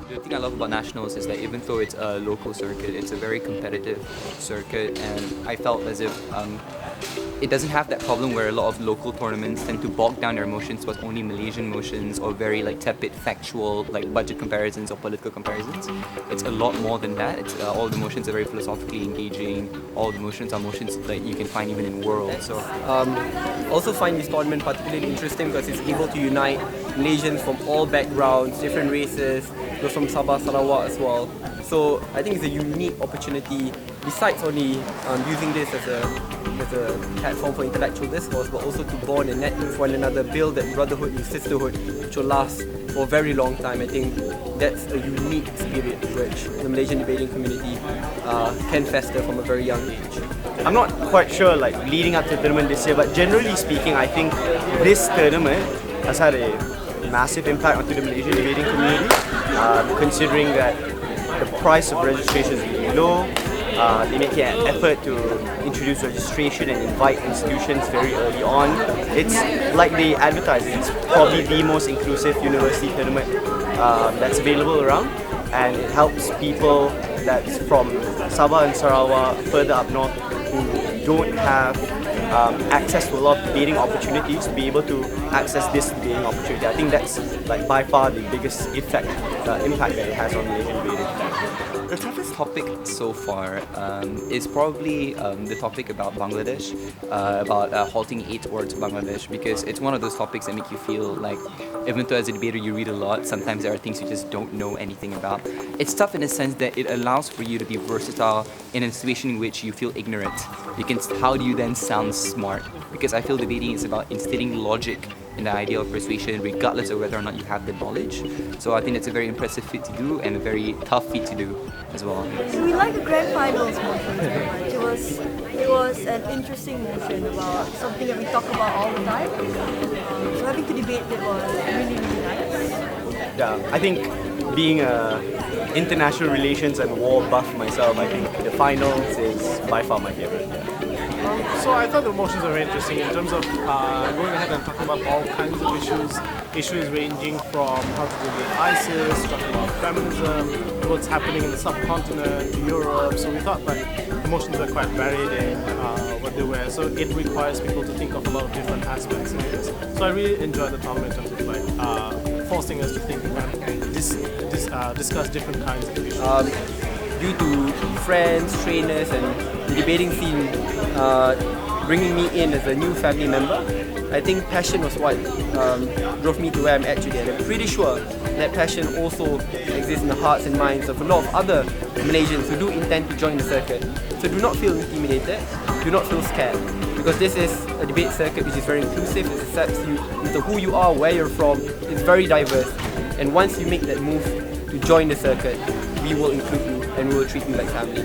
The thing I love about nationals is that even though it's a local circuit, it's a very competitive circuit, and I felt as if it doesn't have that problem where a lot of local tournaments tend to bog down their motions towards only Malaysian motions or very like tepid factual like budget comparisons or political comparisons. It's a lot more than that. It's all the motions are very philosophically engaging. All the motions are motions that you can find even in World. So also find this tournament particularly interesting because it's able to unite Malaysians from all backgrounds, different races, those from Sabah, Sarawak as well. So I think it's a unique opportunity, besides only using this as a platform for intellectual discourse, but also to bond and network with one another, build that brotherhood and sisterhood which will last for a very long time. I think that's a unique spirit which the Malaysian debating community can fester from a very young age. I'm not quite sure like leading up to the tournament this year, but generally speaking, I think this tournament has had a massive impact onto the Malaysian debating community, considering that the price of registration is really low. They make an effort to introduce registration and invite institutions very early on. It's like they advertise, it's probably the most inclusive university tournament that's available around, and it helps people that's from Sabah and Sarawak, further up north, who don't have access to a lot of debating opportunities to be able to access this debating opportunity. I think that's like by far the biggest impact that it has on Malaysian debating. the toughest topic so far is probably the topic about Bangladesh, about halting aid towards Bangladesh, because it's one of those topics that make you feel like, even though as a debater you read a lot, sometimes there are things you just don't know anything about. It's tough in the sense that it allows for you to be versatile in a situation in which you feel ignorant. How do you then sound smart? Because I feel debating is about instilling logic in the idea of persuasion regardless of whether or not you have the knowledge. So I think it's a very impressive feat to do and a very tough feat to do as well. So we like the grand finals motion very much. It was an interesting motion about something that we talk about all the time. So having to debate it was really, really nice. Yeah, I think being a international relations and war buff myself, I think the finals is by far my favorite. So I thought the motions were very interesting in terms of going ahead and talking about all kinds of issues ranging from how to deal with ISIS, talking about feminism, what's happening in the subcontinent, Europe. So we thought that the motions were quite varied in what they were. So it requires people to think of a lot of different aspects of this. So I really enjoyed the tournament in terms of like forcing us to think and discuss different kinds of issues. Due to friends, trainers and the debating scene bringing me in as a new family member, I think passion was what drove me to where I'm at today. And I'm pretty sure that passion also exists in the hearts and minds of a lot of other Malaysians who do intend to join the circuit. So do not feel intimidated, do not feel scared, because this is a debate circuit which is very inclusive. It accepts you into who you are, where you're from. It's very diverse, and once you make that move to join the circuit, we will include you and we will treat you like family.